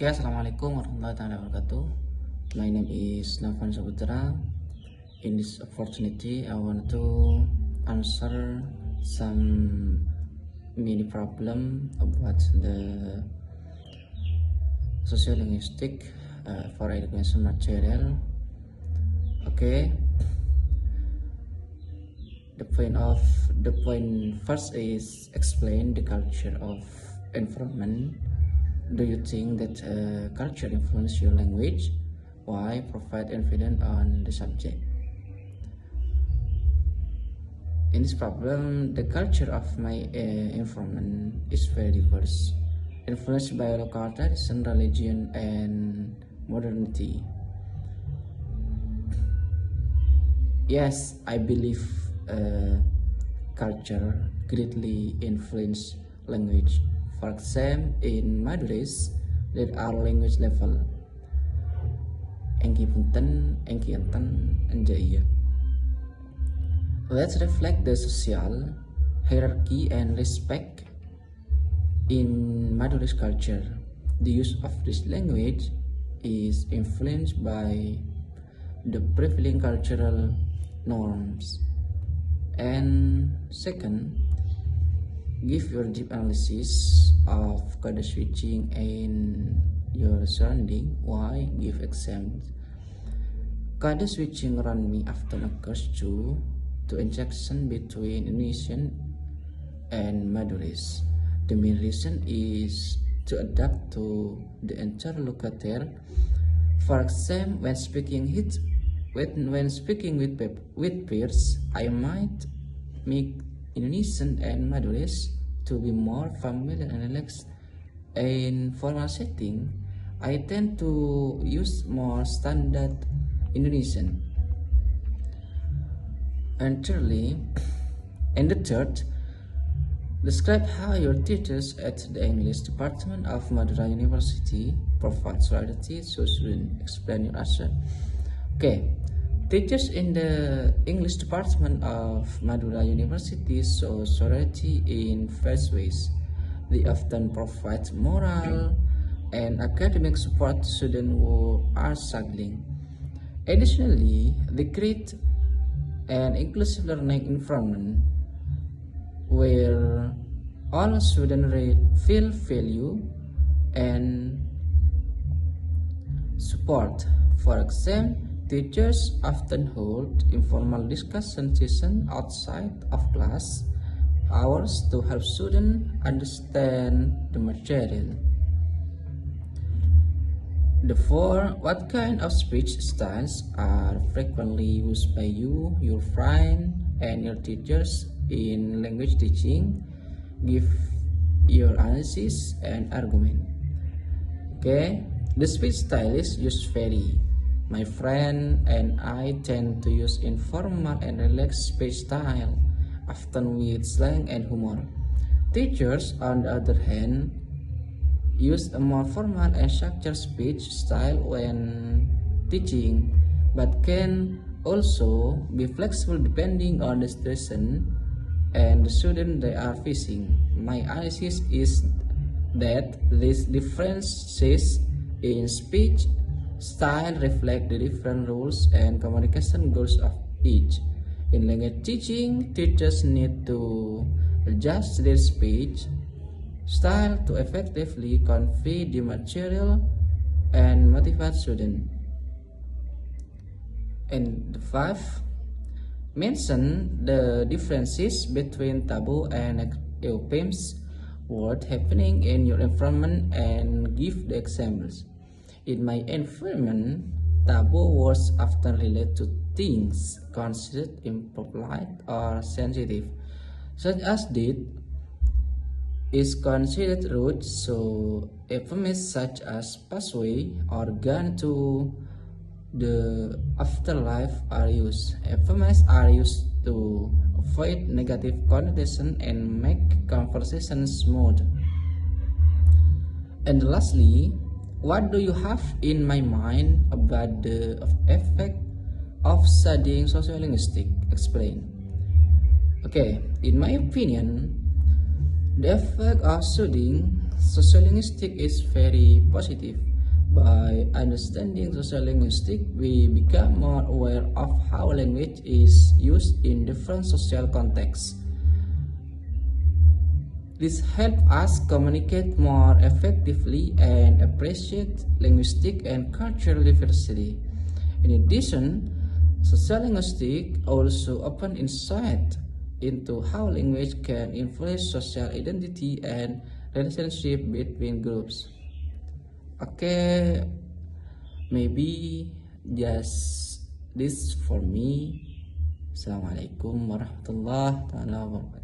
Oke, assalamualaikum warahmatullahi wabarakatuh. My name is Navan Saputra. In this opportunity, I want to answer some mini problem about the sociolinguistic for education material. Okay, the point first is explain the culture of environment. Do you think that culture influence your language? Why? Provide evidence on the subject. In this problem, the culture of my environment is very diverse, influenced by local tradition, religion, and modernity. Yes, I believe culture greatly influence language. For example, in Madures, there are language level. Engki punten, engki enten, enjaya. Let's reflect the social hierarchy and respect in Madures culture. The use of this language is influenced by the prevailing cultural norms. And second, give your deep analysis of code switching in your surrounding. Why? Give examples. Code switching around me often occurs due to injection between Indonesian and Madurese. The main reason is to adapt to the interlocutor. For example, when speaking with peers, I might make Indonesian and Madurese to be more familiar and relaxed. In formal setting, I tend to use more standard Indonesian. And the third, describe how your teachers at the English department of Madura University provide solidarity so students. Explain your answer. Okay. Teachers in the English department of Madura University show solidarity in various ways. They often provide moral and academic support to students who are struggling. Additionally, they create an inclusive learning environment where all students feel value and support. For example, teachers often hold informal discussion sessions outside of class hours to help students understand the material. Therefore, what kind of speech styles are frequently used by you, your friend, and your teachers in language teaching? Give your analysis and argument. Okay, the speech styles used vary. My friend and I tend to use informal and relaxed speech style, often with slang and humor. Teachers, on the other hand, use a more formal and structured speech style when teaching, but can also be flexible depending on the situation and the student they are facing. My analysis is that these differences in speech style reflect the different rules and communication goals of each. In language teaching, teachers need to adjust their speech style to effectively convey the material and motivate students. And 5, mention the differences between taboo and euphemisms word happening in your environment and give the examples. In my environment, taboo words often relate to things considered impolite or sensitive, such as death is considered rude, so euphemisms such as pass away or gone to the afterlife are used. Euphemisms are used to avoid negative connotation and make conversation smooth. And lastly, what do you have in my mind about the effect of studying sociolinguistics? Explain. Okay, in my opinion, the effect of studying Sociolinguistics is very positive. By understanding sociolinguistics, we become more aware of how language is used in different social contexts. This helps us communicate more effectively and appreciate linguistic and cultural diversity. In addition, sociolinguistics also open insight into how language can influence social identity and relationship between groups. Okay, maybe just this for me. Assalamualaikum warahmatullahi wabarakatuh.